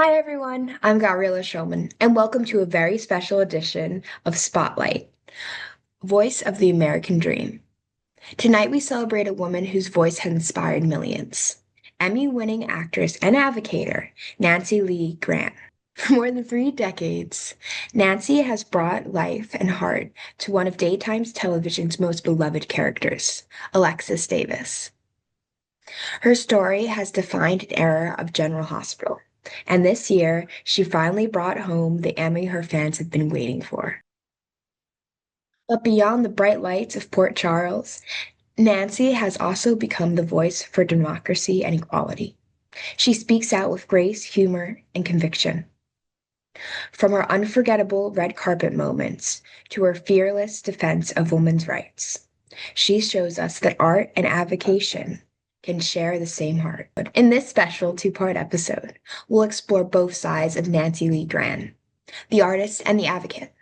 Hi everyone, I'm Gabriela Shulman, and welcome to a very special edition of Spotlight, Voice of the American Dream. Tonight we celebrate a woman whose voice has inspired millions. Emmy-winning actress and advocator, Nancy Lee Grahn. For more than 3 decades, Nancy has brought life and heart to one of daytime television's most beloved characters, Alexis Davis. Her story has defined an era of General Hospital, and this year she finally brought home the Emmy her fans have been waiting for. But beyond the bright lights of Port Charles, Nancy has also become the voice for democracy and equality. She speaks out with grace, humor, and conviction. From her unforgettable red carpet moments to her fearless defense of women's rights, she shows us that art and avocation can share the same heart. In this special two-part episode, we'll explore both sides of Nancy Lee Grahn, the artist and the advocate,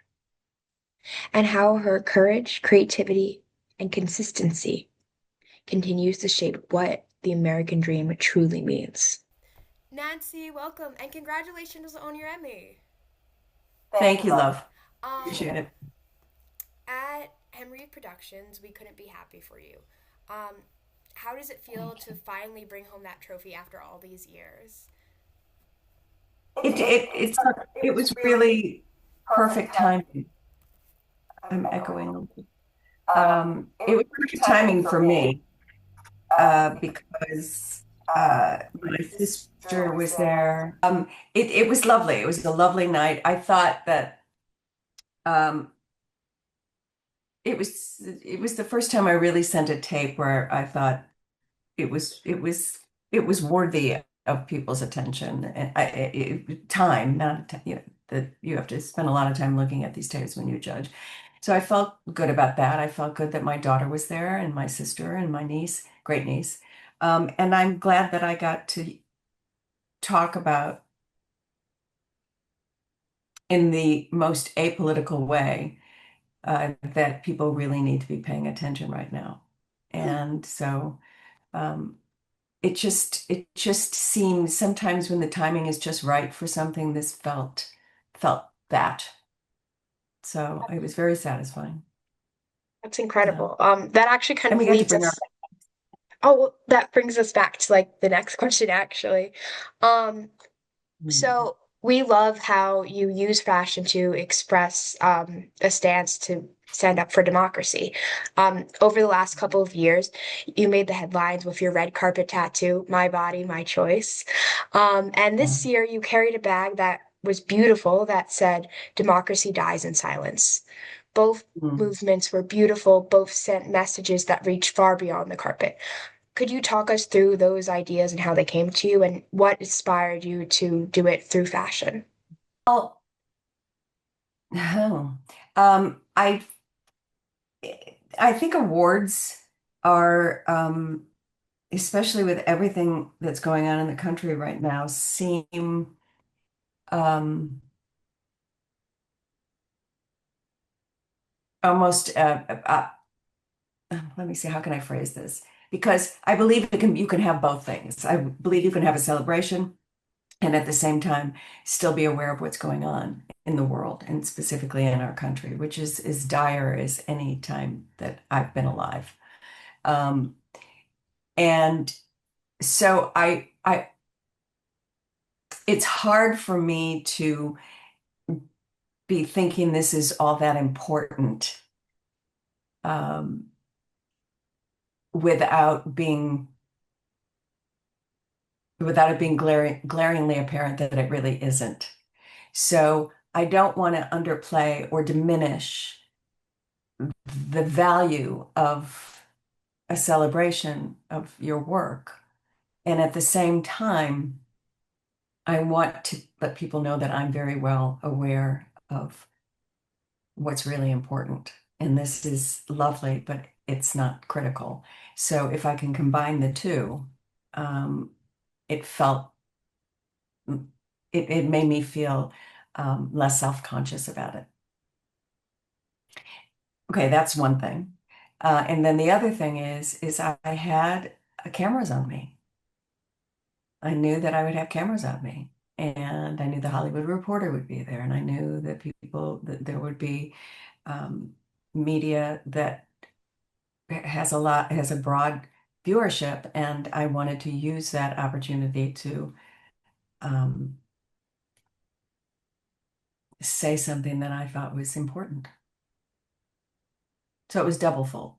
and how her courage, creativity, and consistency continues to shape what the American dream truly means. Nancy, welcome and congratulations on your Emmy. Thank you, love. Um, Appreciate it. at Henry Productions, we couldn't be happy for you. Um, how does it feel to finally bring home that trophy after all these years? It was really perfect timing. I'm echoing. It was perfect timing for me because my sister was there. It was lovely. It was a lovely night. I thought that um, it was the first time I really sent a tape where I thought it was it was it was worthy of people's attention and time, not that you have to spend a lot of time looking at these tapes when you judge. So I felt good about that. I felt good that my daughter was there and my sister and my niece, great niece. And I'm glad that I got to talk about in the most apolitical way that people really need to be paying attention right now. And so um, it just seems sometimes when the timing is just right for something, this felt that. So it was very satisfying. That's Yeah. incredible. That actually kind And of we got to leads bring our us. Oh, well, that brings us back to like the next question, actually. Um, Mhm. so we love how you use fashion to express a stance to stand up for democracy. Over the last couple of years, you made the headlines with your red carpet tattoo, "My Body, My Choice." And Yeah. this year, you carried a bag that was beautiful that said, "Democracy dies in silence." Both Mm. movements were beautiful, both sent messages that reached far beyond the carpet. Could you talk us through those ideas and how they came to you and what inspired you to do it through fashion? Well, oh, um, I I think awards are especially with everything that's going on in the country right now, seem um, almost let me see, how can I phrase this? Because I believe you can have both things. I believe you can have a celebration and at the same time still be aware of what's going on in the world and specifically in our country, which is as dire as any time that I've been alive. Um, and so it's hard for me to be thinking this is all that important um, without being without it being glaringly apparent that it really isn't. So I don't want to underplay or diminish the value of a celebration of your work. And at the same time, I want to let people know that I'm very well aware of what's really important. And this is lovely, but it's not critical. So if I can combine the two, um, it felt it made me feel less self-conscious about it. Okay, that's one thing. And then the other thing is I had cameras on me. I knew that I would have cameras on me. and I knew the Hollywood Reporter would be there, and I knew that that there would be um, media that has a broad viewership, and I wanted to use that opportunity to um, say something that I thought was important. So it was double full.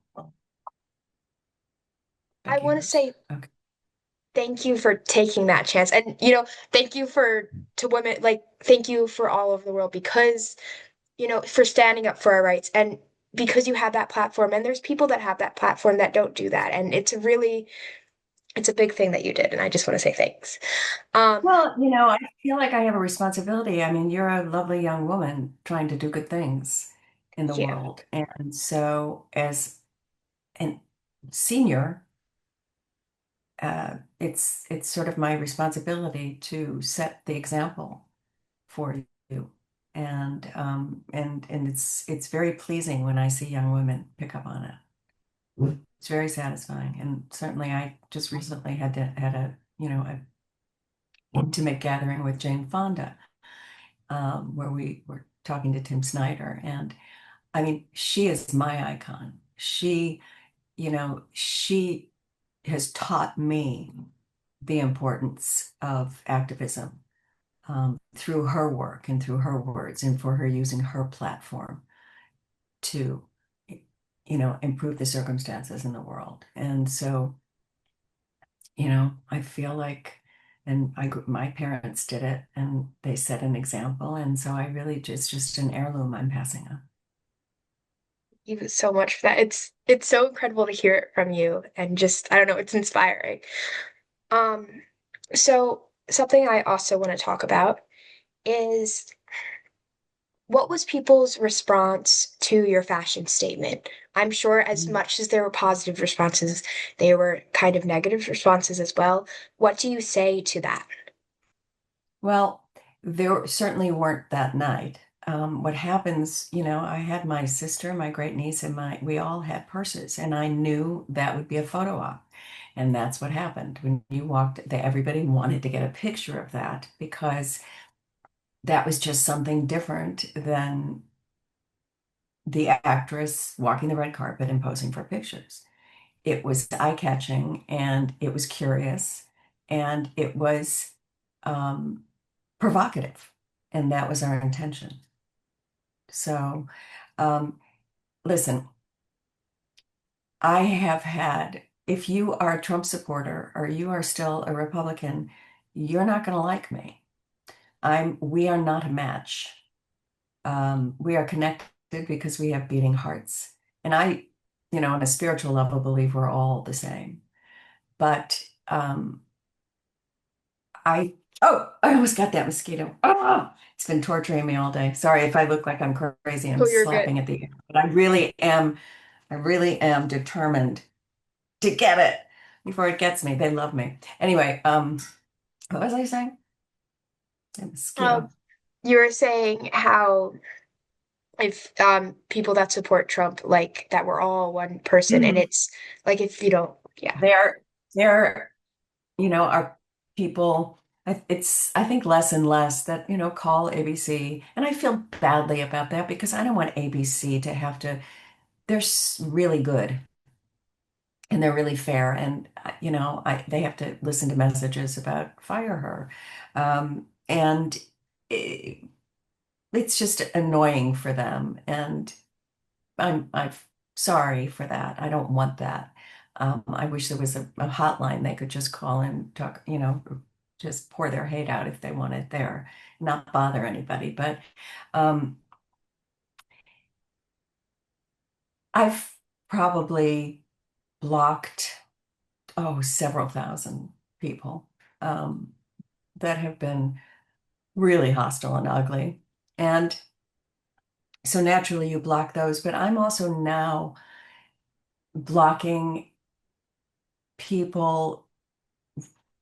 I Becky want to Hurst. say Okay. thank you for taking that chance. And, thank you for to women, like, thank you for all over the world because, for standing up for our rights and because you have that platform. And there's people that have that platform that don't do that. And it's a big thing that you did. And I just want to say thanks. Um, Well, I feel like I have a responsibility. I mean, you're a lovely young woman trying to do good things in the thank you. world. And so, as a senior, it's sort of my responsibility to set the example for you. And it's very pleasing when I see young women pick up on it. It's very satisfying. And certainly I just recently had a, a intimate gathering with Jane Fonda, where we were talking to Tim Snyder. And I mean, she is my icon. She has taught me the importance of activism through her work and through her words, and for her using her platform to, improve the circumstances in the world. And so, I feel like, and my parents did it and they set an example. And so I really just an heirloom I'm passing on. You so much for that. It's so incredible to hear it from you and just I don't know, it's inspiring. Um, so something I also want to talk about is what was people's response to your fashion statement? I'm sure as Mhm. much as there were positive responses, there were kind of negative responses as well. What do you say to that? Well, there certainly weren't that night. What happens, I had my sister, my great niece, and we all had purses, and I knew that would be a photo op. And that's what happened. When you walked, everybody wanted to get a picture of that because that was just something different than the actress walking the red carpet and posing for pictures. It was eye-catching and it was curious and it was um, provocative. And that was our intention. So, um, listen, I have had, if you are a Trump supporter or you are still a Republican, you're not going to like me. We are not a match. We are connected because we have beating hearts. And I, on a spiritual level, believe we're all the same. But I almost got that mosquito. Oh, it's been torturing me all day. Sorry if I look like I'm crazy. I'm Oh, you're good. slapping at the air, but I really am determined to get it before it gets me. They love me. Anyway, what was I saying? A Um, mosquito. you were saying how if people that support Trump like that we're all one person and Mhm. it's like if you don't yeah. There, are people, I think less and less that, call ABC. And I feel badly about that because I don't want ABC to have to, really good and they're really fair. And, they have to listen to messages about fire her. And it's just annoying for them. And I'm sorry for that. I don't want that. I wish there was a hotline they could just call and talk, just pour their hate out if they wanted there, not bother anybody. But um, I've probably blocked, several thousand people um, that have been really hostile and ugly. And so naturally you block those, but I'm also now blocking people.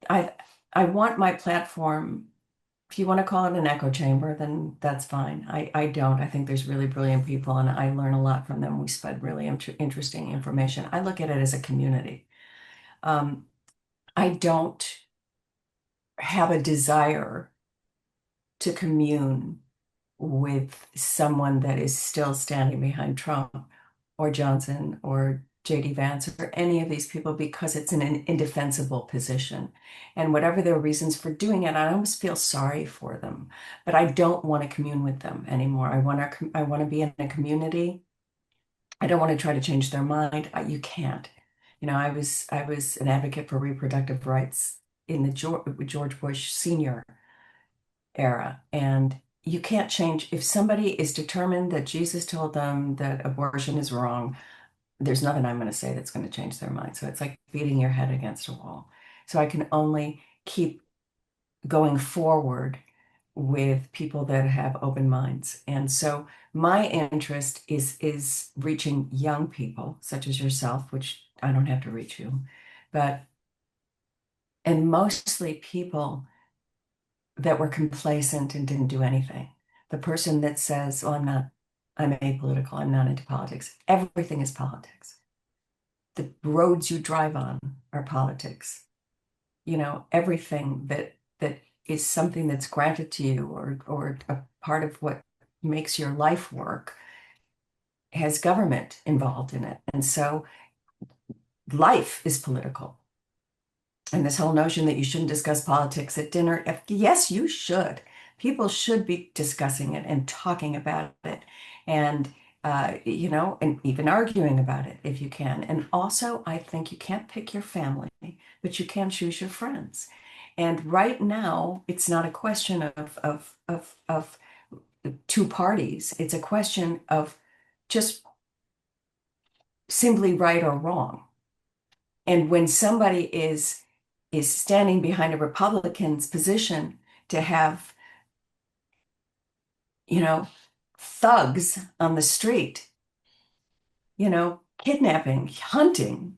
I I want my platform. If you want to call it an echo chamber, then that's fine. I don't. I think there's really brilliant people, and I learn a lot from them. We spread really interesting information. I look at it as a community. I don't have a desire. to commune with someone that is still standing behind Trump or Johnson or JD Vance or any of these people because it's an indefensible position. And whatever their reasons for doing it, I almost feel sorry for them. But I don't want to commune with them anymore. I want to be in a community. I don't want to try to change their mind. You can't. I was an advocate for reproductive rights in the George Bush Sr. era, and you can't change if somebody is determined that Jesus told them that abortion is wrong. There's nothing I'm going to say that's going to change their mind. So it's like beating your head against a wall. So I can only keep going forward with people that have open minds. And so my interest is reaching young people such as yourself, which I don't have to reach you, but and mostly people that were complacent and didn't do anything. The person that says, "Oh, I'm apolitical, I'm not into politics." Everything is politics. The roads you drive on are politics. Everything that is something that's granted to you or a part of what makes your life work has government involved in it. And so life is political. And this whole notion that you shouldn't discuss politics at dinner, yes, you should. People should be discussing it and talking about it and, and even arguing about it if you can. And also, I think you can't pick your family, but you can choose your friends. And right now, it's not a question of two parties. It's a question of just simply right or wrong. And when somebody is standing behind a Republican's position to have, you know, thugs on the street, kidnapping, hunting,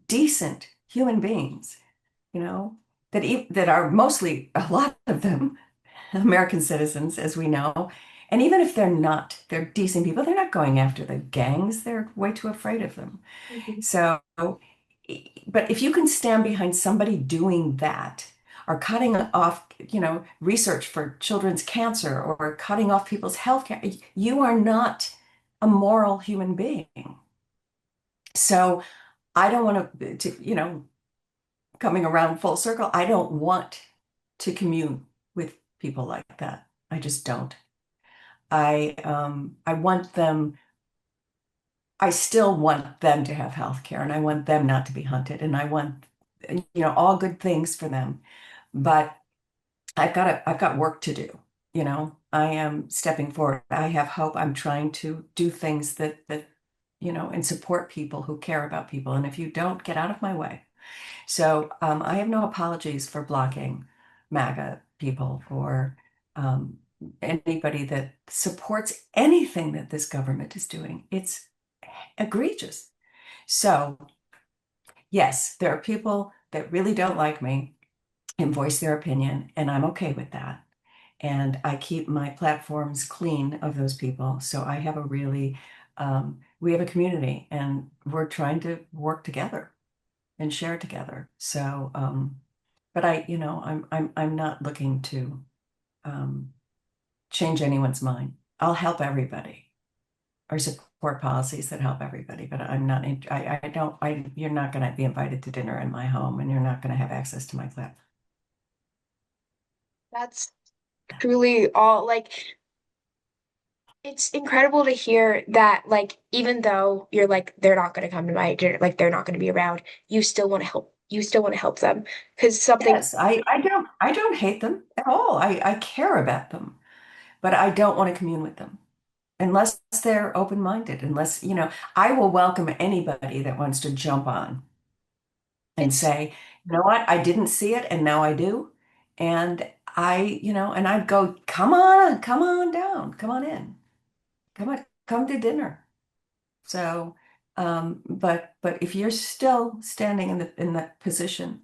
decent human beings, you know, that are mostly a lot of them American citizens, as we know. And even if they're not, they're decent people, they're not going after the gangs. They're way too afraid of them. Mhm. So, but if you can stand behind somebody doing that, or cutting off, research for children's cancer, or cutting off people's health care, you are not a moral human being. So I don't want to, coming around full circle, I don't want to commune with people like that. I just don't. I want them, I still want them to have health care and I want them not to be hunted and I want, all good things for them. But I've got work to do. I am stepping forward. I have hope. I'm trying to do things that and support people who care about people. And if you don't, get out of my way. So I have no apologies for blocking MAGA people or um, anybody that supports anything that this government is doing. It's egregious. So, yes, there are people that really don't like me and voice their opinion, and I'm okay with that. And I keep my platforms clean of those people. So I have we have a community and we're trying to work together and share together. So, but I'm not looking to um, change anyone's mind. I'll help everybody or support policies that help everybody, but I'm not, I don't, you're not going to be invited to dinner in my home and you're not going to have access to my platform. That's truly all like it's incredible to hear that like even though you're like they're not going to come to my dinner, like they're not going to be around, you still want to help. You still want to help them because something Yes, I don't hate them at all. I care about them, but I don't want to commune with them unless they're open-minded, unless, I will welcome anybody that wants to jump on and it's say, you know what, I didn't see it and now I do. And and I'd go, come on down, come on in, come to dinner. So, but if you're still standing in the position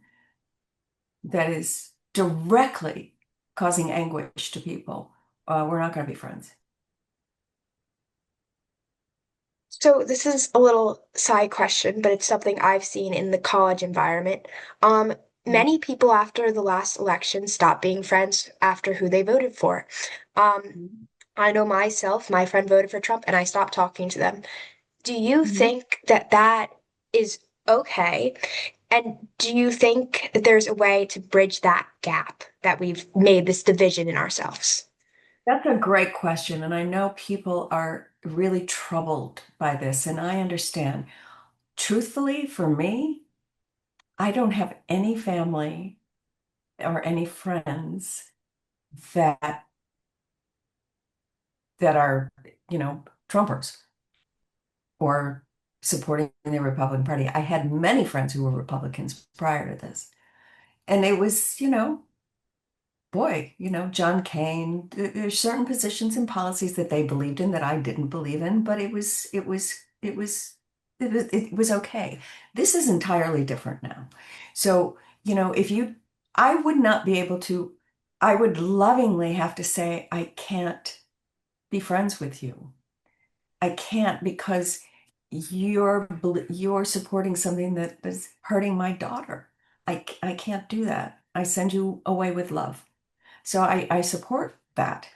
that is directly causing anguish to people, we're not going to be friends. so this is a little side question, but it's something I've seen in the college environment. Um, many people after the last election stopped being friends after who they voted for. Um, I know myself, my friend voted for Trump, and I stopped talking to them. Do you Mhm. think that that is okay? And do you think that there's a way to bridge that gap that we've made this division in ourselves? That's a great question. And I know people are really troubled by this, and I understand. Truthfully, for me, I don't have any family or any friends that are, Trumpers or supporting the Republican Party. I had many friends who were Republicans prior to this. And it was, boy, John Kane, there's certain positions and policies that they believed in that I didn't believe in, but it was okay. This is entirely different now. So, if you, I would not be able to, I would lovingly have to say, I can't be friends with you. I can't because you're supporting something that is hurting my daughter. I can't do that. I send you away with love. So I support that.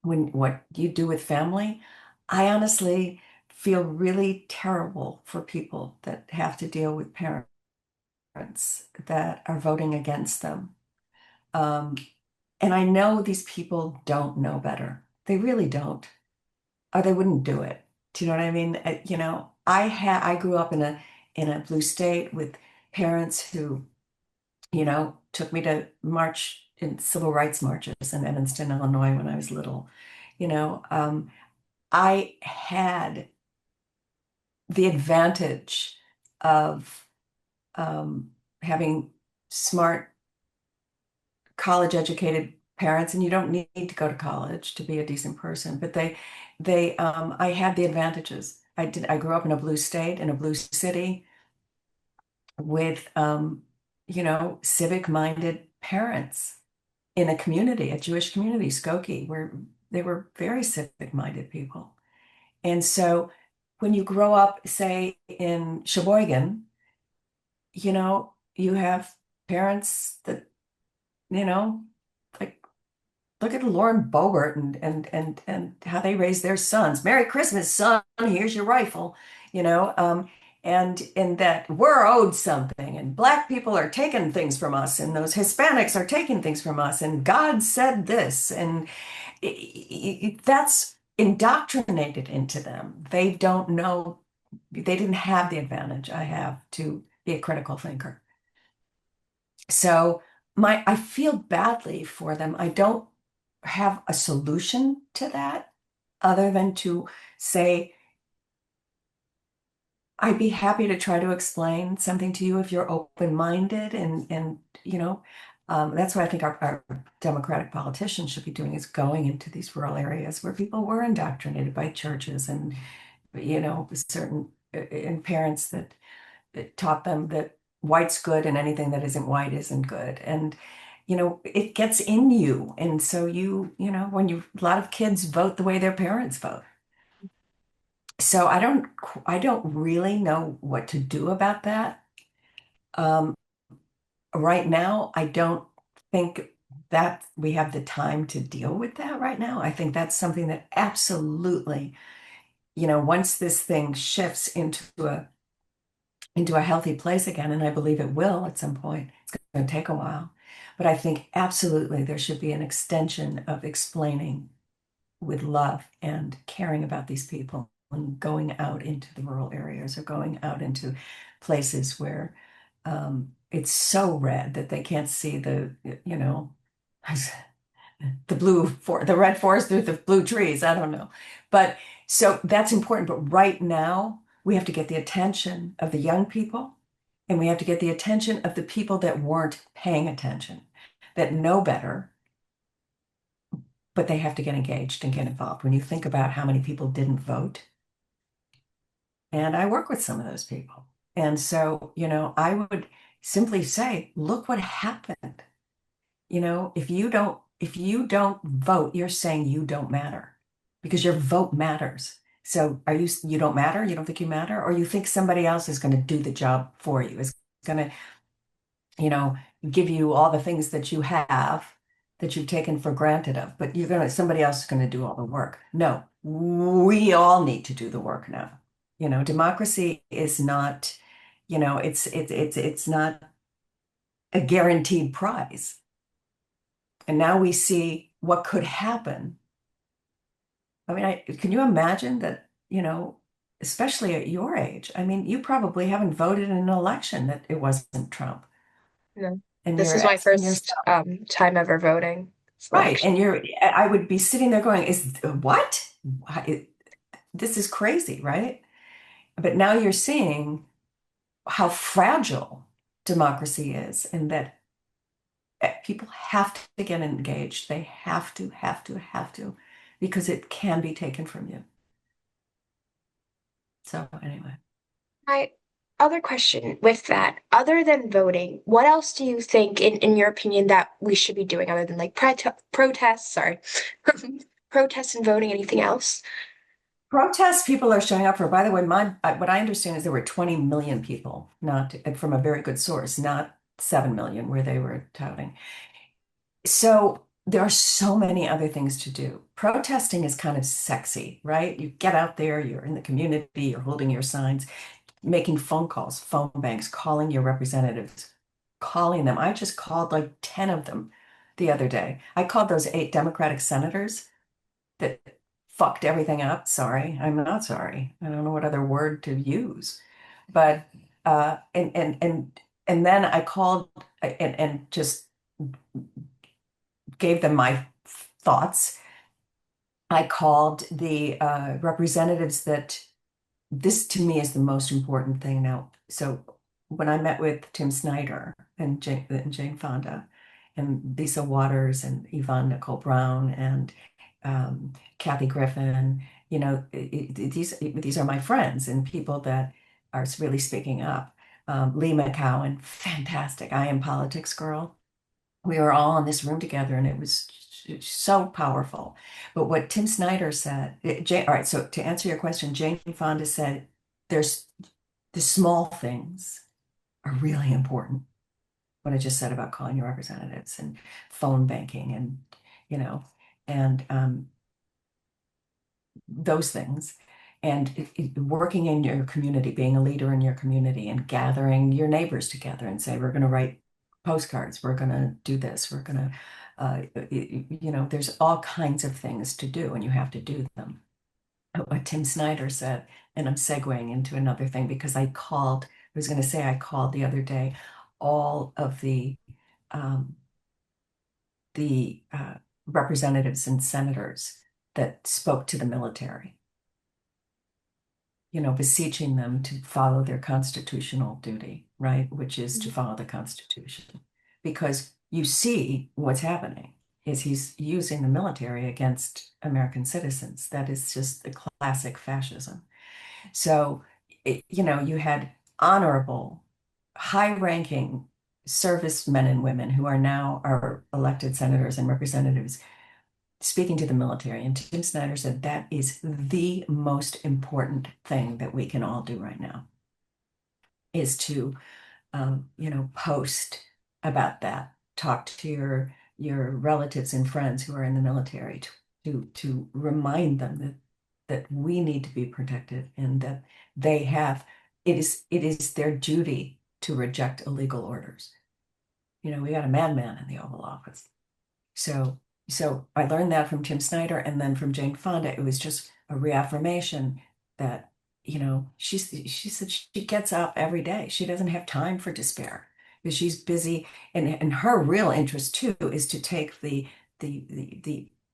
When what you do with family, I honestly feel really terrible for people that have to deal with parents that are voting against them. Um, and I know these people don't know better. They really don't, or they wouldn't do it. Do you know what I mean? I grew up in a blue state with parents who took me to march in civil rights marches in Evanston, Illinois when I was little. You know, um, I had the advantage of um, having smart, college educated parents, and you don't need to go to college to be a decent person, but I had the advantages. I grew up in a blue state, in a blue city with, civic minded parents in a community, a Jewish community, Skokie, where they were very civic-minded people. And so when you grow up, say, in Sheboygan, you have parents that, you know, like look at Lauren Boebert and how they raise their sons. Merry Christmas, son. Here's your rifle. You know, and that we're owed something, and Black people are taking things from us, and those Hispanics are taking things from us, and God said this, and that's indoctrinated into them. They don't know. They didn't have the advantage I have to be a critical thinker. So I feel badly for them. I don't have a solution to that other than to say, I'd be happy to try to explain something to you if you're open-minded and that's what I think our Democratic politicians should be doing is going into these rural areas where people were indoctrinated by churches and certain and parents that taught them that white's good and anything that isn't white isn't good. And it gets in you. And so when a lot of kids vote the way their parents vote. So I don't really know what to do about that. Um, right now, I don't think that we have the time to deal with that right now. I think that's something that absolutely, once this thing shifts into a healthy place again, and I believe it will at some point. It's going to take a while. But I think absolutely there should be an extension of explaining with love and caring about these people and going out into the rural areas or going out into places where it's so red that they can't see the red forest through the blue trees. I don't know. But so that's important. But right now, we have to get the attention of the young people and we have to get the attention of the people that weren't paying attention, that know better, but they have to get engaged and get involved. When you think about how many people didn't vote, and I work with some of those people. And so, I would simply say, look what happened. If you don't vote, you're saying you don't matter because your vote matters. So you don't matter? You don't think you matter? Or you think somebody else is going to do the job for you, is going to, give you all the things that you have that you've taken for granted of, but somebody else is going to do all the work. No, we all need to do the work now. Democracy is not, it's not a guaranteed prize. And now we see what could happen. I mean, can you imagine that, especially at your age? I mean, you probably haven't voted in an election that it wasn't Trump. No. And This you're is my asking first yourself, time ever voting. right? Election. I would be sitting there going, is what? This is crazy, right? But now you're seeing how fragile democracy is and that people have to get engaged. They have to, because it can be taken from you. So anyway. My other question with that, other than voting, what else do you think, in your opinion, that we should be doing other than like protests, sorry, protests and voting, anything else? Protests people are showing up for. By the way, what I understand is there were 20 million people, not from a very good source, not 7 million where they were touting. So there are so many other things to do. Protesting is kind of sexy, right? You get out there, you're in the community, you're holding your signs, making phone calls, phone banks, calling your representatives, calling them. I just called like 10 of them the other day. I called those 8 Democratic senators that fucked everything up. Sorry, I'm not sorry. I don't know what other word to use. But and then I called and just gave them my thoughts. I called the representatives that this to me is the most important thing now. So when I met with Tim Snyder and Jane Fonda and Lisa Waters and Yvonne Nicole Brown and Kathy Griffin, these are my friends and people that are really speaking up. Lee McCowan, fantastic. I Am Politics girl. We were all in this room together and it was so powerful. But what Tim Snyder said, all right, so to answer your question, Jane Fonda said there's the small things are really important. What I just said about calling your representatives and phone banking and, you know, and those things. And working in your community, being a leader in your community and gathering your neighbors together and say, we're going to write postcards, we're going to do this, we're going to, there's all kinds of things to do and you have to do them. But what Tim Snyder said, and I'm segueing into another thing because I was going to say I called the other day all of um, the representatives and senators that spoke to the military, beseeching them to follow their constitutional duty, right? Which is to follow the Constitution. Because you see what's happening is he's using the military against American citizens. That is just the classic fascism. So, you had honorable, high-ranking servicemen and women who are now our elected senators and representatives speaking to the military. And Tim Snyder said that is the most important thing that we can all do right now is to, post about that, talk to your relatives and friends who are in the military to remind them that we need to be protected and that it is their duty to reject illegal orders. We got a madman in the Oval Office. So, so I learned that from Tim Snyder and then from Jane Fonda. It was just a reaffirmation that, she said she gets up every day. She doesn't have time for despair because she's busy. And her real interest too is to take the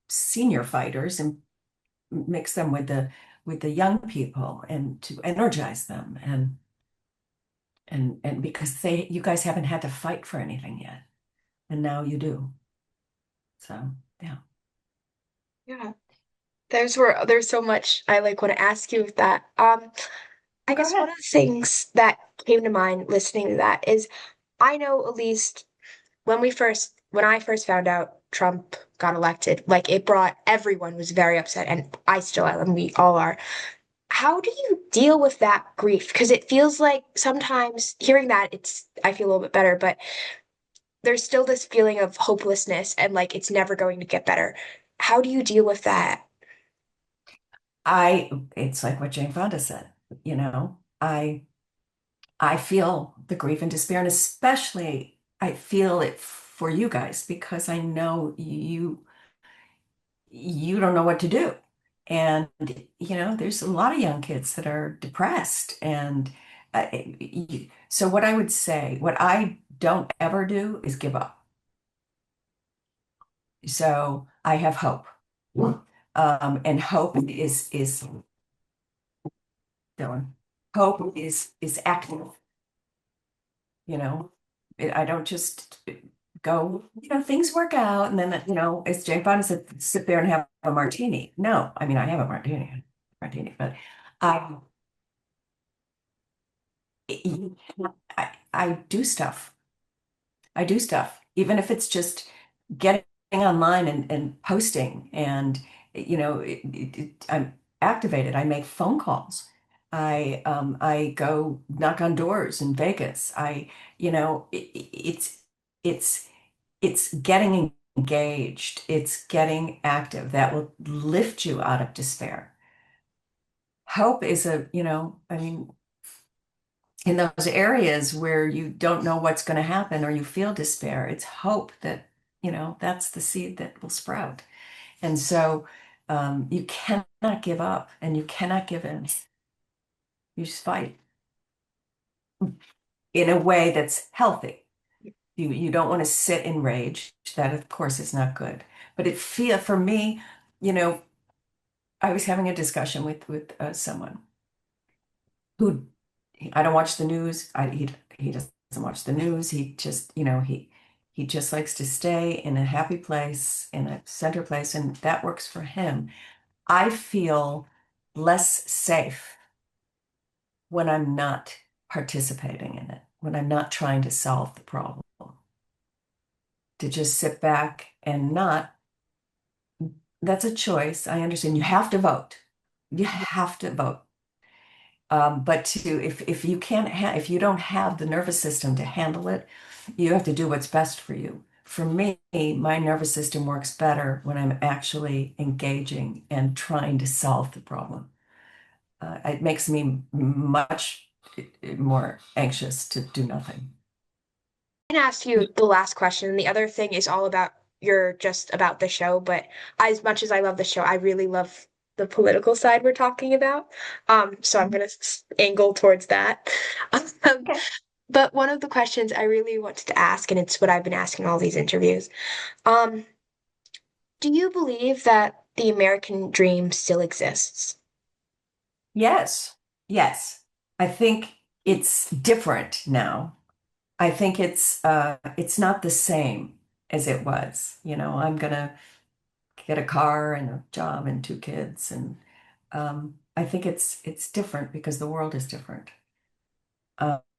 senior fighters and mix them with the young people and to energize them and because you guys haven't had to fight for anything yet. And now you do. So, yeah. Yeah. There's so much I like want to ask you with that. I Go guess one ahead. of the things that came to mind listening to that is I know at least when I first found out Trump got elected, like it brought everyone was very upset and I still am, and we all are. How do you deal with that grief? Because it feels like sometimes hearing that I feel a little bit better, but there's still this feeling of hopelessness and like it's never going to get better. How do you deal with that? It's like what Jane Fonda said, you know, I feel the grief and despair, and especially I feel it for you guys because I know you don't know what to do. And there's a lot of young kids that are depressed. And so what I would say, what I don't ever do is give up. So I have hope. And hope is Dylan. Hope is active. you know. I don't just go, things work out, and then, as Jane Fonda said, sit there and have a martini. No, I mean, I have a martini, but I, I do stuff. I do stuff, even if it's just getting online and posting, and I'm activated. I make phone calls. I go knock on doors in Vegas. It's it's getting engaged. It's getting active that will lift you out of despair. Hope is I mean, in those areas where you don't know what's going to happen or you feel despair, it's hope that, that's the seed that will sprout. And so you cannot give up and you cannot give in. You just fight in a way that's healthy. You don't want to sit in rage. That, of course, is not good. But for me, you know, I was having a discussion with someone who I don't watch the news. He doesn't watch the news. He just, he just likes to stay in a happy place, in a center place, and that works for him. I feel less safe when I'm not participating in it, when I'm not trying to solve the problem. To just sit back and not, that's a choice. I understand you have to vote. You have to vote. But if you can't if you don't have the nervous system to handle it, you have to do what's best for you. For me, my nervous system works better when I'm actually engaging and trying to solve the problem. It makes me much more anxious to do nothing. Can ask you the last question. The other thing is all about you're just about the show, but as much as I love the show, I really love the political side we're talking about. So I'm gonna angle towards that. Um, Okay. but one of the questions I really wanted to ask, and it's what I've been asking all these interviews, um, do you believe that the American dream still exists? Yes, yes. I think it's different now. I think it's not the same as it was. I'm gonna get a car and a job and two kids, and I think it's different because the world is different.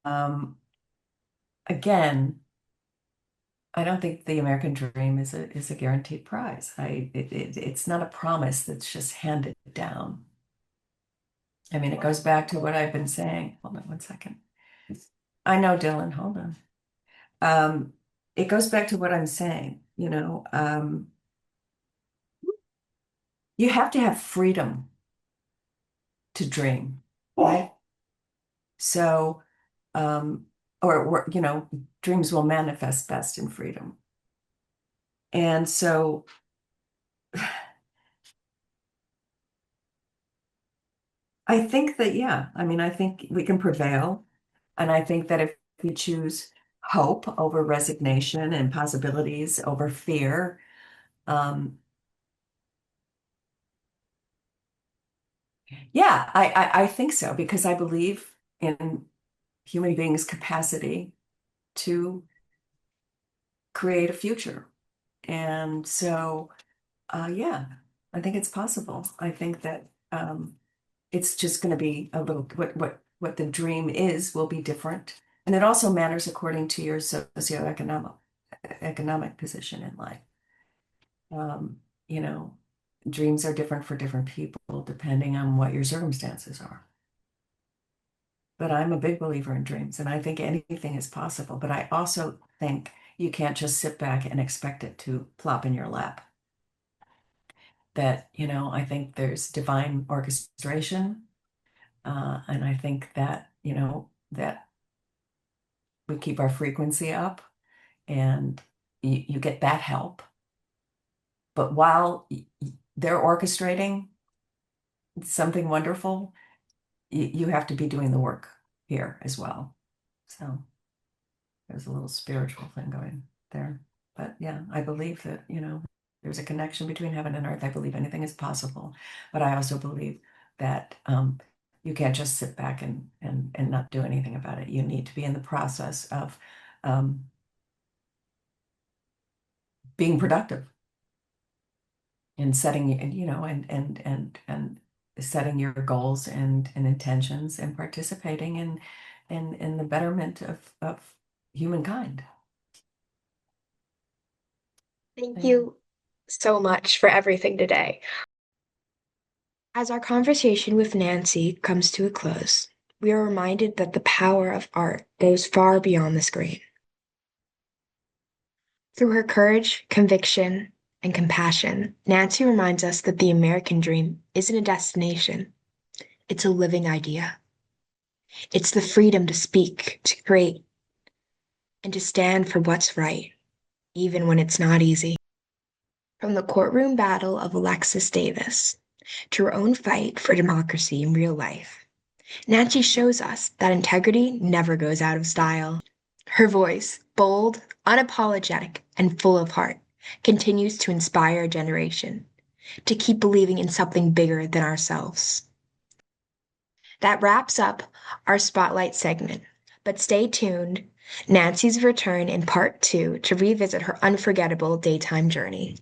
Um, again, I don't think the American dream is a guaranteed prize. It's not a promise that's just handed down. I mean, it goes back to what I've been saying. Hold on one second. I know, Dylan, hold on. Um, it goes back to what I'm saying, you have to have freedom to dream, right? So, dreams will manifest best in freedom. And so I think that, yeah, I mean, I think we can prevail. And I think that if we choose hope over resignation and possibilities over fear, um, yeah, I think so because I believe in human beings' capacity to create a future. And so, yeah, I think it's possible. I think that it's just going to be a little what the dream is will be different, and it also matters according to your economic position in life. Um, you know, dreams are different for different people depending on what your circumstances are. But I'm a big believer in dreams, and I think anything is possible. But I also think you can't just sit back and expect it to plop in your lap. That, I think there's divine orchestration. And I think that, that we keep our frequency up and you get that help. But while they're orchestrating something wonderful, you have to be doing the work here as well. So there's a little spiritual thing going there. But yeah, I believe that, there's a connection between heaven and earth. I believe anything is possible. But I also believe that you can't just sit back and not do anything about it. You need to be in the process of um, being productive and setting, and setting your goals and intentions and participating in the betterment of humankind. Thank Yeah. you so much for everything today. As our conversation with Nancy comes to a close, we are reminded that the power of art goes far beyond the screen. Through her courage, conviction, and compassion, Nancy reminds us that the American dream isn't a destination, it's a living idea. It's the freedom to speak, to create, and to stand for what's right, even when it's not easy. From the courtroom battle of Alexis Davis to her own fight for democracy in real life, Nancy shows us that integrity never goes out of style. Her voice, bold, unapologetic, and full of heart, continues to inspire a generation to keep believing in something bigger than ourselves. That wraps up our Spotlight segment, but stay tuned. Nancy's return in part two to revisit her unforgettable daytime journey.